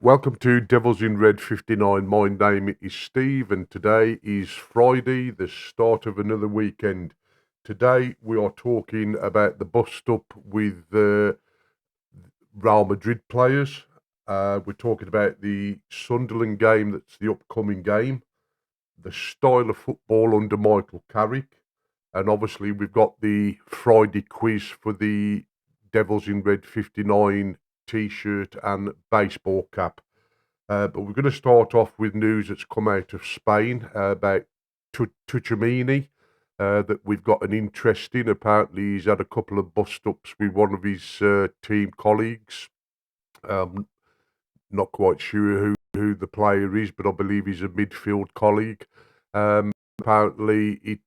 Welcome to Devils in Red 59. My name is Steve, and today is Friday, the start of another weekend. Today, we are talking about the bust up with the Real Madrid players. We're talking about the Sunderland game, that's the upcoming game, the style of football under Michael Carrick, and obviously, we've got the Friday quiz for the Devils in Red 59 t shirt and baseball cap. But we're going to start off with news that's come out of Spain about Tchouameni, that we've got an interest in. Apparently, he's had a couple of bust ups with one of his team colleagues. Um, Not quite sure who the player is, but I believe he's a midfield colleague. Apparently, it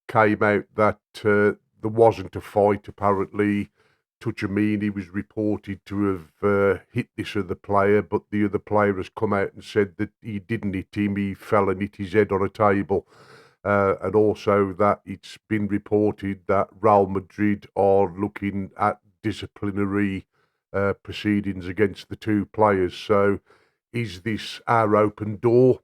came out that there wasn't a fight. Apparently, Tchouameni was reported to have hit this other player, but the other player has come out and said that he didn't hit him, he fell and hit his head on a table. And also that it's been reported that Real Madrid are looking at disciplinary proceedings against the two players. So is this our open door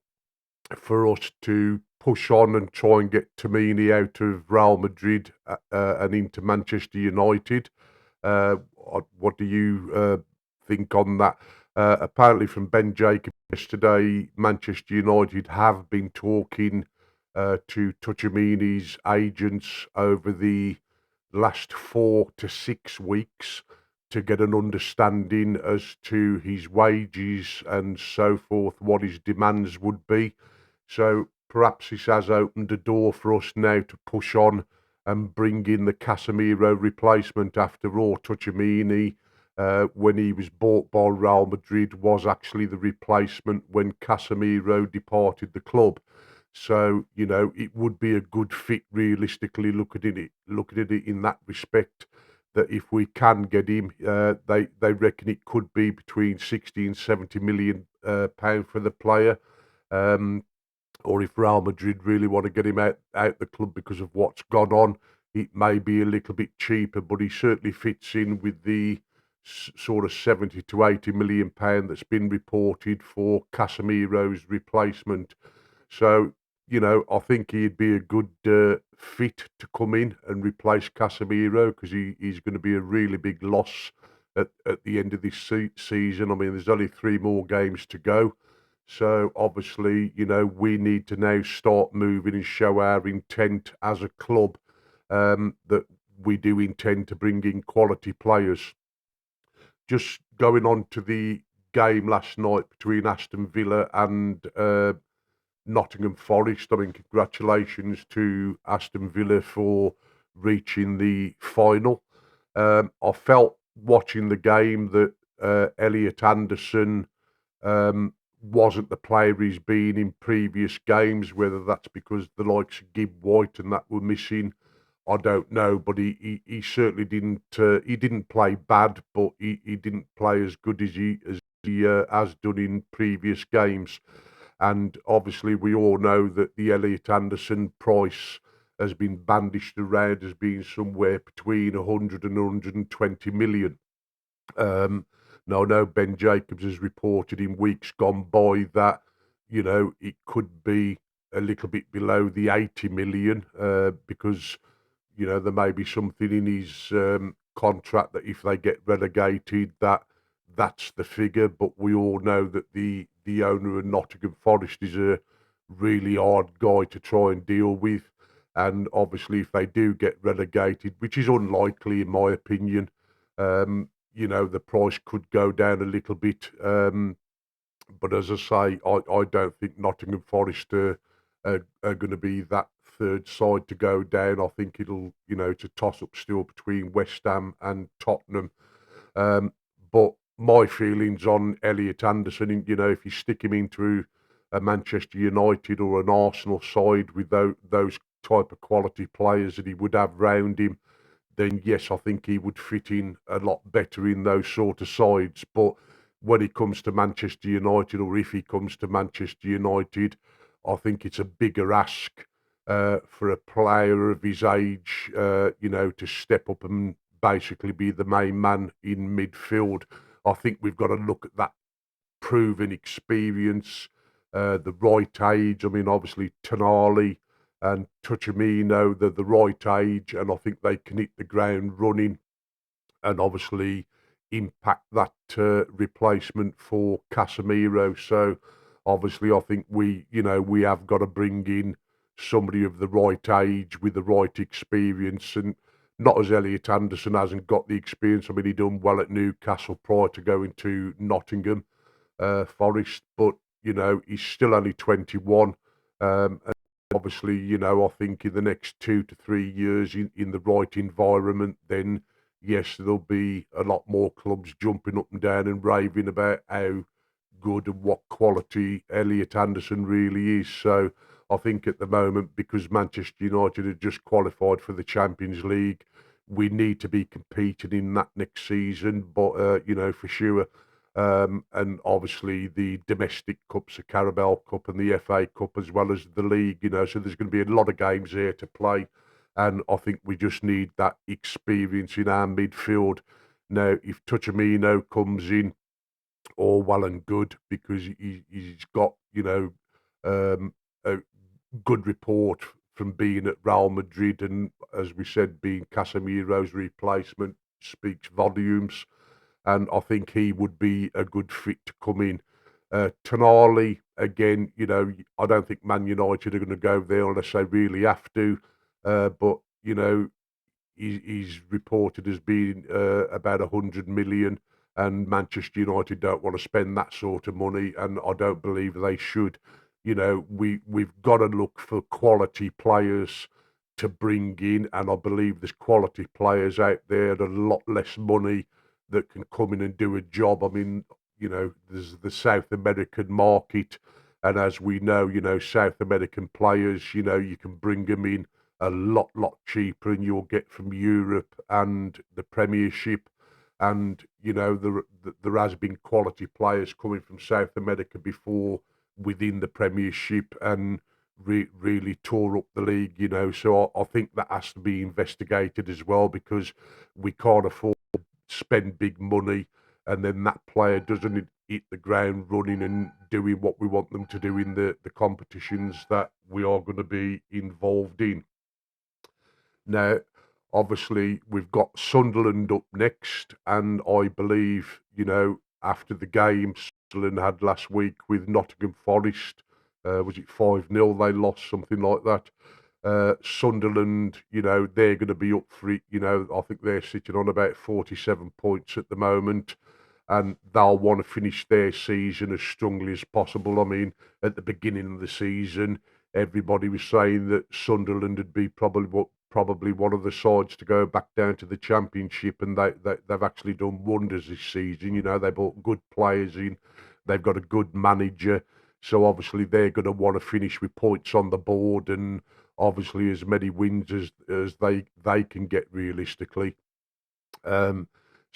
for us to push on and try and get Tonali out of Real Madrid and into Manchester United? What do you think on that? Apparently, from Ben Jacobs yesterday, Manchester United have been talking to Tchouameni's agents over the last 4 to 6 weeks to get an understanding as to his wages and so forth, what his demands would be. So perhaps this has opened a door for us now to push on and bring in the Casemiro replacement. After all, Tchouameni, when he was bought by Real Madrid, was actually the replacement when Casemiro departed the club. So, it would be a good fit realistically looking at it in that respect, that if we can get him, they reckon it could be between 60 and 70 million pound for the player. Um, or if Real Madrid really want to get him out the club because of what's gone on, it may be a little bit cheaper, but he certainly fits in with the sort of 70 to 80 million pound that's been reported for Casemiro's replacement. So, I think he'd be a good fit to come in and replace Casemiro, because he's going to be a really big loss at the end of this season. I mean, there's only 3 more games to go. So obviously, we need to now start moving and show our intent as a club, that we do intend to bring in quality players. Just going on to the game last night between Aston Villa and Nottingham Forest. I mean, congratulations to Aston Villa for reaching the final. I felt watching the game that Elliot Anderson wasn't the player he's been in previous games. Whether that's because the likes of Gibb White and that were missing, I don't know. But he certainly didn't. He didn't play bad, but he didn't play as good as he has done in previous games. And obviously, we all know that the Elliot Anderson price has been bandished around as being somewhere between 100 and 120 million. Um, Now, I know Ben Jacobs has reported in weeks gone by that, it could be a little bit below the 80 million, because, there may be something in his contract that if they get relegated, that's the figure. But we all know that the owner of Nottingham Forest is a really hard guy to try and deal with. And obviously, if they do get relegated, which is unlikely in my opinion, the price could go down a little bit. But as I say, I don't think Nottingham Forest are going to be that third side to go down. I think it's a toss up still between West Ham and Tottenham. Um, but my feelings on Elliot Anderson, if you stick him into a Manchester United or an Arsenal side with those type of quality players that he would have round him, then yes, I think he would fit in a lot better in those sort of sides. But when it comes to Manchester United, or if he comes to Manchester United, I think it's a bigger ask for a player of his age, to step up and basically be the main man in midfield. I think we've got to look at that proven experience, the right age. I mean, obviously Tonali and Tchouameni, they're the right age, and I think they can hit the ground running and obviously impact that replacement for Casemiro. So obviously, I think we have got to bring in somebody of the right age with the right experience, and not as Elliot Anderson hasn't got the experience. I mean, he done well at Newcastle prior to going to Nottingham Forest, but he's still only 21. And obviously, I think in the next 2 to 3 years in the right environment, then yes, there'll be a lot more clubs jumping up and down and raving about how good and what quality Elliot Anderson really is. So I think at the moment, because Manchester United have just qualified for the Champions League, we need to be competing in that next season. But for sure. And obviously the domestic cups, the Carabao Cup and the FA Cup, as well as the league. So there's going to be a lot of games here to play, and I think we just need that experience in our midfield. Now, if Tchouameni comes in, all well and good, because he's got a good report from being at Real Madrid, and as we said, being Casemiro's replacement speaks volumes. And I think he would be a good fit to come in. Tonali, again, I don't think Man United are going to go there unless they really have to. But he's reported as being about 100 million, and Manchester United don't want to spend that sort of money, and I don't believe they should. We've got to look for quality players to bring in, and I believe there's quality players out there at a lot less money that can come in and do a job. I mean, there's the South American market, and as we know, South American players, you can bring them in a lot cheaper, and you'll get from Europe and the Premiership. And there has been quality players coming from South America before within the Premiership and really tore up the league. So I think that has to be investigated as well, because we can't afford to spend big money and then that player doesn't hit the ground running and doing what we want them to do in the competitions that we are going to be involved in. Now, obviously, we've got Sunderland up next, and I believe, after the game Sunderland had last week with Nottingham Forest, was it 5-0 they lost, something like that? Sunderland, they're going to be up for it. I think they're sitting on about 47 points at the moment, and they'll want to finish their season as strongly as possible. I mean, at the beginning of the season, everybody was saying that Sunderland would be probably one of the sides to go back down to the Championship, and they've actually done wonders this season. They brought good players in, they've got a good manager, so obviously they're going to want to finish with points on the board, and obviously as many wins as they can get realistically.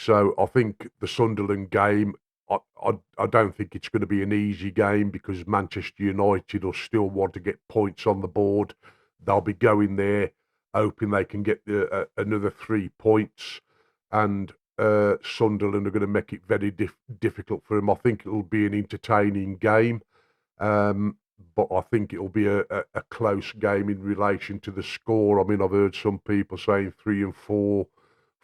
So I think the Sunderland game, I don't think it's going to be an easy game, because Manchester United will still want to get points on the board. They'll be going there hoping they can get another 3 points, and Sunderland are going to make it very difficult for them. I think it'll be an entertaining game, but I think it'll be a close game in relation to the score. I mean, I've heard some people saying 3 and 4,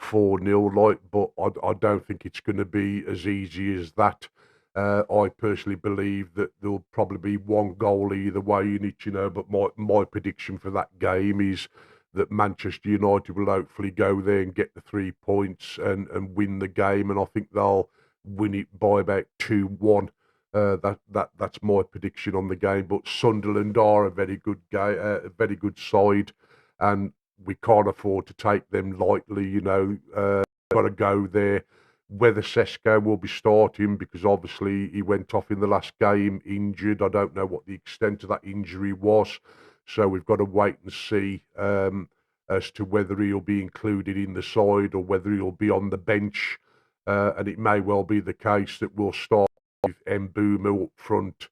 4-0, but I don't think it's going to be as easy as that. I personally believe that there'll probably be one goal either way in it, but my prediction for that game is that Manchester United will hopefully go there and get the 3 points and win the game, and I think they'll win it by about 2-1. That's my prediction on the game. But Sunderland are a very good a very good side, and we can't afford to take them lightly. Got to go there. Whether Sesko will be starting, because obviously he went off in the last game injured. I don't know what the extent of that injury was, so we've got to wait and see as to whether he'll be included in the side or whether he'll be on the bench. And it may well be the case that we'll start with Mbeumo up front,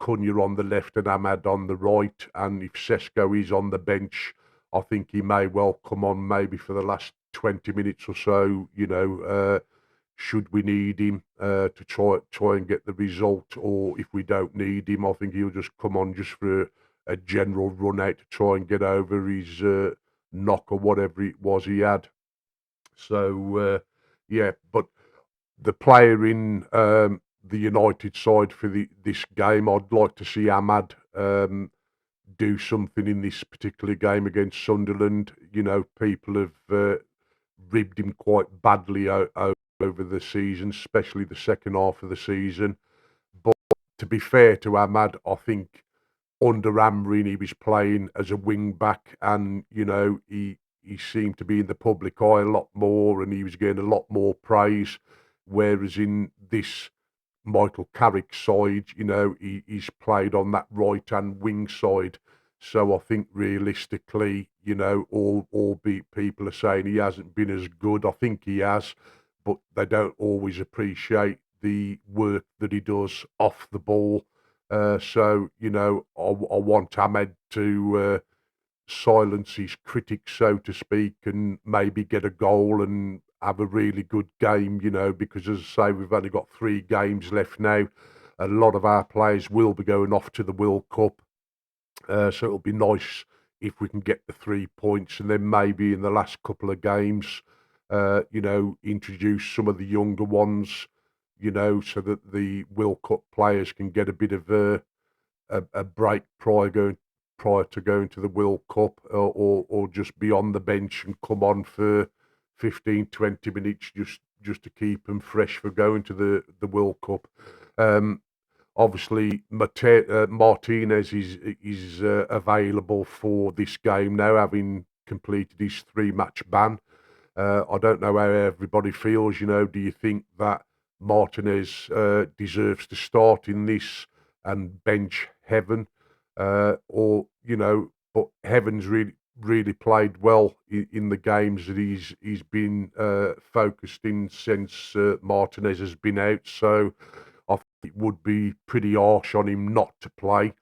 Cunha on the left and Ahmad on the right. And if Sesko is on the bench, I think he may well come on maybe for the last 20 minutes or so, should we need him to try and get the result, or if we don't need him, I think he'll just come on just for a general run out to try and get over his knock or whatever it was he had. So yeah, but the player in the United side for this game, I'd like to see Ahmad do something in this particular game against Sunderland. You know, people have ribbed him quite badly over the season, especially the second half of the season. But to be fair to Ahmad, I think under Amrin he was playing as a wing back, and you know he seemed to be in the public eye a lot more, and he was getting a lot more praise. Whereas in this Michael Carrick side, you know, he's played on that right hand wing side. So I think realistically, you know, albeit people are saying he hasn't been as good, I think he has, but they don't always appreciate the work that he does off the ball. So, you know, I want Ahmed to silence his critics, so to speak, and maybe get a goal and have a really good game, you know, because as I say, we've only got 3 games left now. A lot of our players will be going off to the World Cup. So it'll be nice if we can get the 3 points, and then maybe in the last couple of games, you know, introduce some of the younger ones, you know, so that the World Cup players can get a bit of a break prior to going to the World Cup, or just be on the bench and come on for 15, 20 minutes just to keep them fresh for going to the World Cup. Obviously, Martinez is available for this game now, having completed his 3-match ban. I don't know how everybody feels. You know, do you think that Martinez deserves to start in this and bench Heaven, or you know, but Heaven's really played well in the games that he's been focused in since Martinez has been out. So I think it would be pretty harsh on him not to play.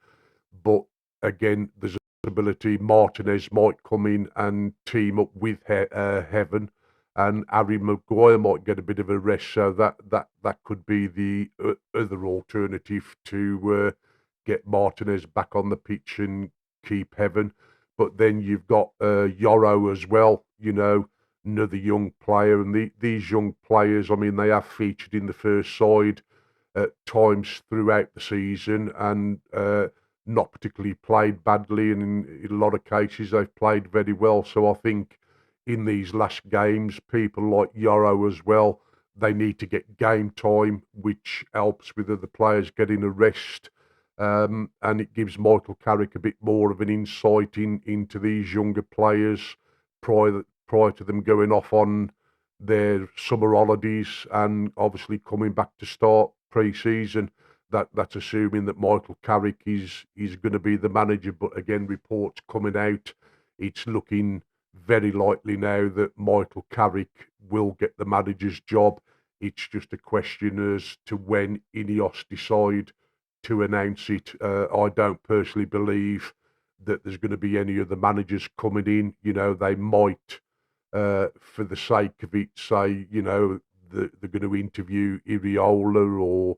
But again, there's a possibility Martinez might come in and team up with Heaven, and Harry Maguire might get a bit of a rest. So that could be the other alternative to get Martinez back on the pitch and keep Heaven. But then you've got Yoro as well, you know, another young player. And these young players, I mean, they have featured in the first side at times throughout the season, and not particularly played badly. And in a lot of cases, they've played very well. So I think in these last games, people like Yoro as well, they need to get game time, which helps with other players getting a rest. And it gives Michael Carrick a bit more of an insight into these younger players prior to them going off on their summer holidays and obviously coming back to start pre-season. That's assuming that Michael Carrick is going to be the manager. But again, reports coming out, it's looking very likely now that Michael Carrick will get the manager's job. It's just a question as to when Ineos decide to announce it. I don't personally believe that there's going to be any other managers coming in. You know, they might, for the sake of it, say, you know, they're going to interview Iriola or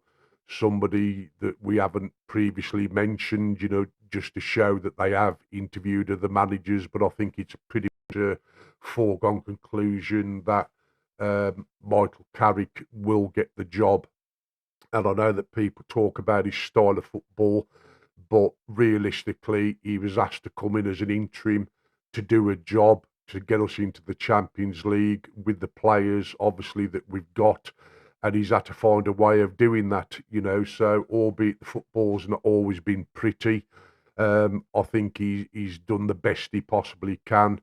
somebody that we haven't previously mentioned, you know, just to show that they have interviewed other managers. But I think it's pretty much a foregone conclusion that Michael Carrick will get the job. And I know that people talk about his style of football, but realistically, he was asked to come in as an interim to do a job to get us into the Champions League with the players, obviously, that we've got. And he's had to find a way of doing that, you know. So, albeit the football's not always been pretty, I think he's done the best he possibly can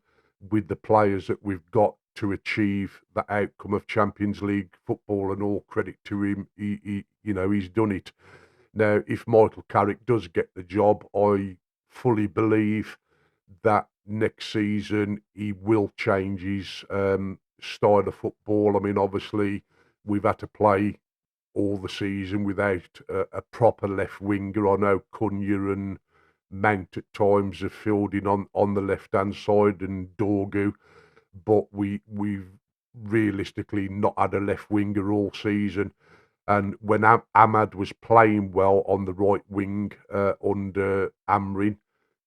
with the players that we've got to achieve the outcome of Champions League football, and all credit to him. You know, he's done it. Now, if Michael Carrick does get the job, I fully believe that next season he will change his style of football. I mean, obviously, we've had to play all the season without a proper left winger. I know Cunha and Mount at times have filled in on the left hand side, and Dorgu, but we've realistically not had a left winger all season. And when Ahmad was playing well on the right wing under Amrin,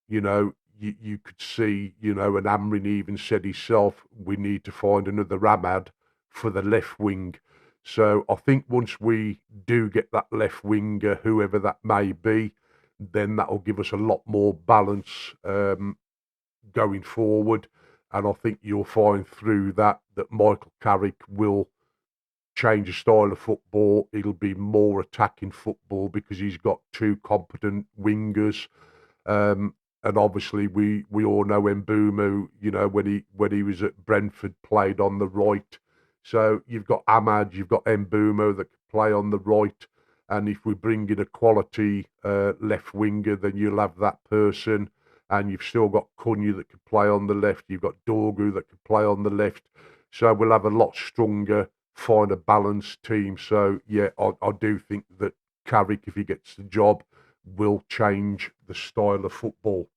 you could see, and Amrin even said himself, we need to find another Ahmad for the left wing. So I think once we do get that left winger, whoever that may be, then that'll give us a lot more balance going forward. And I think you'll find through that Michael Carrick will change the style of football. It'll be more attacking football because he's got two competent wingers. And obviously we all know Mbumu, when he was at Brentford, played on the right. So you've got Ahmad, you've got Mbumu that can play on the right. And if we bring in a quality left winger, then you'll have that person. And you've still got Cunha that could play on the left. You've got Dorgu that could play on the left. So we'll have a lot stronger, finer balanced team. So yeah, I do think that Carrick, if he gets the job, will change the style of football.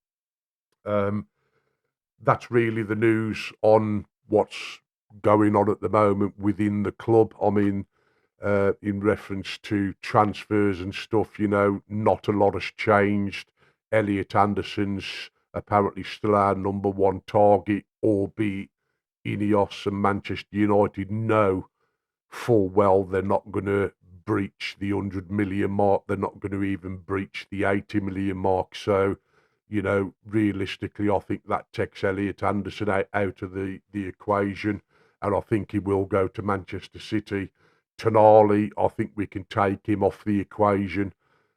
That's really the news on what's going on at the moment within the club. I mean, in reference to transfers and stuff, not a lot has changed. Elliot Anderson's apparently still our number one target, albeit Ineos and Manchester United know full well they're not going to breach the 100 million mark. They're not going to even breach the 80 million mark. So, realistically, I think that takes Elliot Anderson out of the equation, and I think he will go to Manchester City. Tonali, I think we can take him off the equation,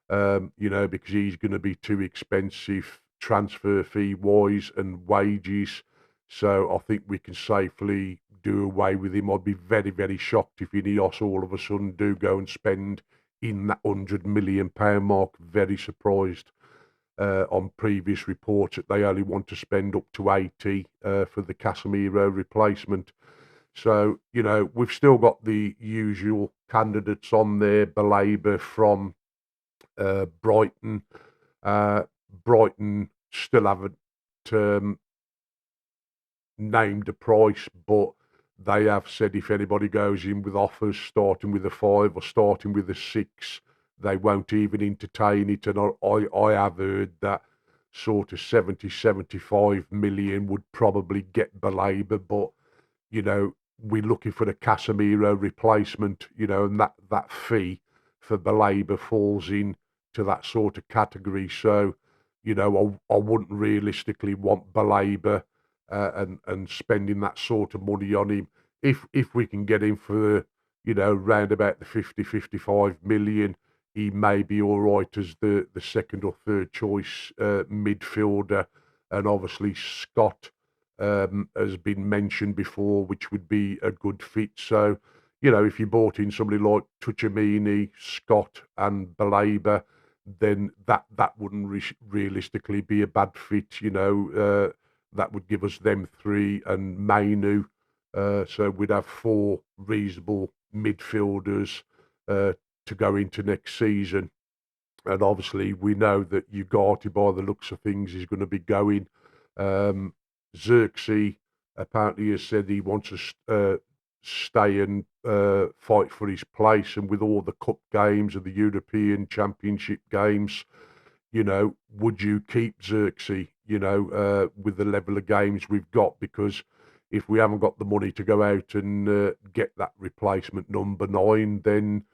because he's going to be too expensive transfer fee wise and wages. So I think we can safely do away with him. I'd be very, very shocked if Ineos all of a sudden do go and spend in that £100 million mark. Very surprised on previous reports that they only want to spend up to 80 for the Casemiro replacement. So, we've still got the usual candidates on there. Baleba from Brighton. Brighton still haven't named a price, but they have said if anybody goes in with offers starting with a 5 or starting with a 6, they won't even entertain it. And I have heard that sort of 70-75 million would probably get Baleba, but we're looking for the Casemiro replacement, and that fee for Baleba falls in to that sort of category. So, I wouldn't realistically want Baleba and spending that sort of money on him. If we can get him for, round about the 50-55 million, he may be all right as the second or third choice midfielder. And obviously Scott has been mentioned before, which would be a good fit. So, if you bought in somebody like Tchouameni, Scott and Baleba, then that wouldn't realistically be a bad fit. That would give us them three and Mainu. So we'd have 4 reasonable midfielders to go into next season. And obviously we know that Ugarte, by the looks of things, is going to be going. Xerxes apparently has said he wants to stay and fight for his place. And with all the cup games and the European Championship games, would you keep Xerxes, with the level of games we've got? Because if we haven't got the money to go out and get that replacement number 9, then,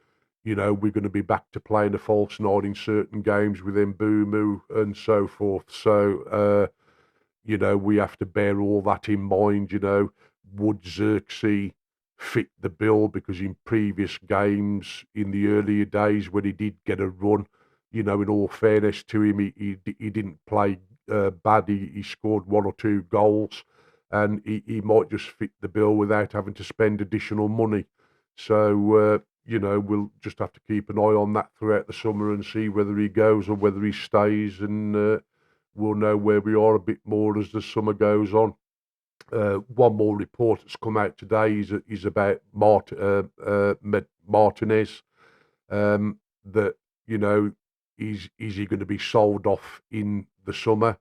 we're going to be back to playing a false 9 in certain games with Mbumu and so forth. So, we have to bear all that in mind. Would Xerxes fit the bill? Because in previous games, in the earlier days when he did get a run, in all fairness to him, he didn't play bad. He scored 1 or 2 goals, and he might just fit the bill without having to spend additional money. So, we'll just have to keep an eye on that throughout the summer and see whether he goes or whether he stays, and we'll know where we are a bit more as the summer goes on. One more report that's come out today is about Martinez. That, is he going to be sold off in the summer?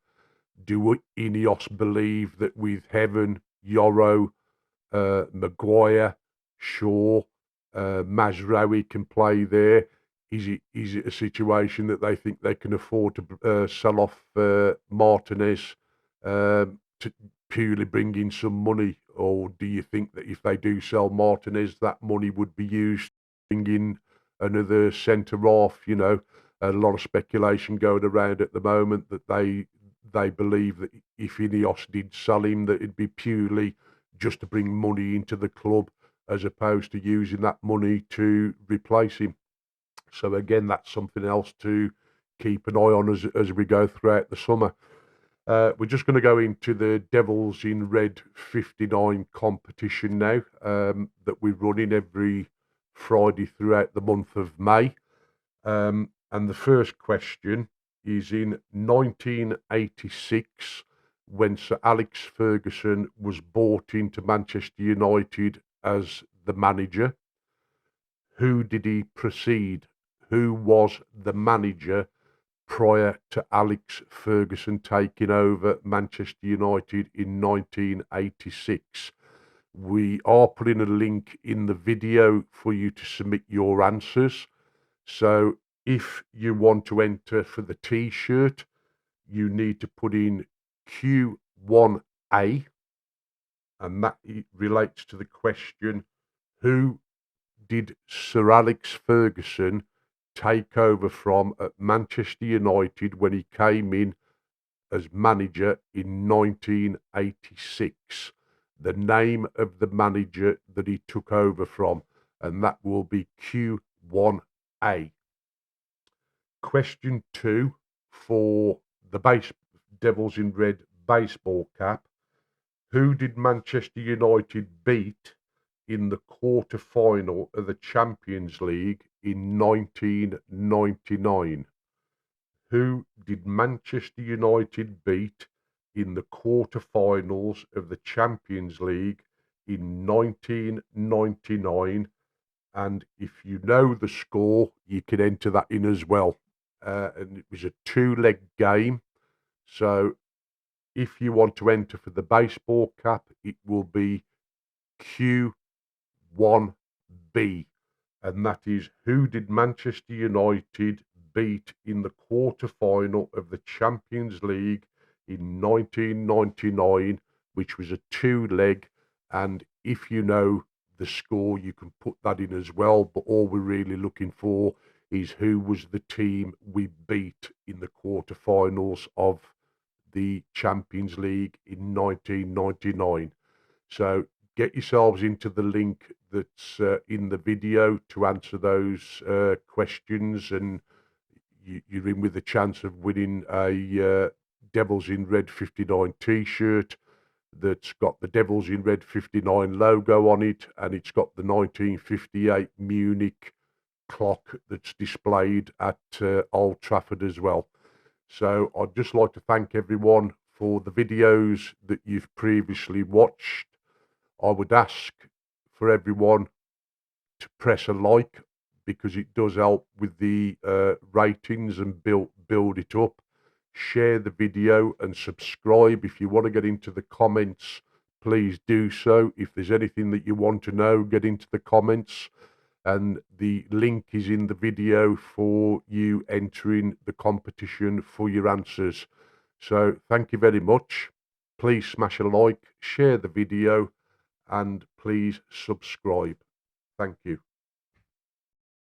Do Ineos believe that with Heaven, Yoro Maguire, Shaw, Mazraoui can play there. Is it a situation that they think they can afford to sell off Martinez to purely bring in some money? Or do you think that if they do sell Martinez, that money would be used to bring in another centre half? A lot of speculation going around at the moment that they believe that if Ineos did sell him, that it'd be purely just to bring money into the club as opposed to using that money to replace him. So again, that's something else to keep an eye on as we go throughout the summer. We're just going to go into the Devils in Red 59 competition now that we're running every Friday throughout the month of May. And the first question is in 1986, when Sir Alex Ferguson was bought into Manchester United as the manager. Who did he precede? Who was the manager prior to Alex Ferguson taking over Manchester United in 1986? We are putting a link in the video for you to submit your answers. So if you want to enter for the T-shirt, you need to put in Q1A, and that relates to the question, who did Sir Alex Ferguson take over from at Manchester United when he came in as manager in 1986? The name of the manager that he took over from, and that will be Q1A. Question 2 for the Devils in Red baseball cap. Who did Manchester United beat in the quarter-final of the Champions League in 1999? Who did Manchester United beat in the quarter-finals of the Champions League in 1999? And if you know the score, you can enter that in as well. And it was a 2-leg game. So if you want to enter for the baseball cap, it will be Q1B. And that is, who did Manchester United beat in the quarter-final of the Champions League in 1999, which was a 2-leg. And if you know the score, you can put that in as well. But all we're really looking for is who was the team we beat in the quarterfinals of the Champions League in 1999. So get yourselves into the link that's in the video to answer those questions, and you're in with a chance of winning a Devils in Red 59 t-shirt that's got the Devils in Red 59 logo on it, and it's got the 1958 Munich clock that's displayed at Old Trafford as well. So I'd just like to thank everyone for the videos that you've previously watched. I would ask for everyone to press a like, because it does help with the ratings and build it up. Share the video and subscribe. If you want to get into the comments, please do so. If there's anything that you want to know, get into the comments, and the link is in the video for you entering the competition for your answers. So thank you very much. Please smash a like, share the video, and please subscribe. Thank you.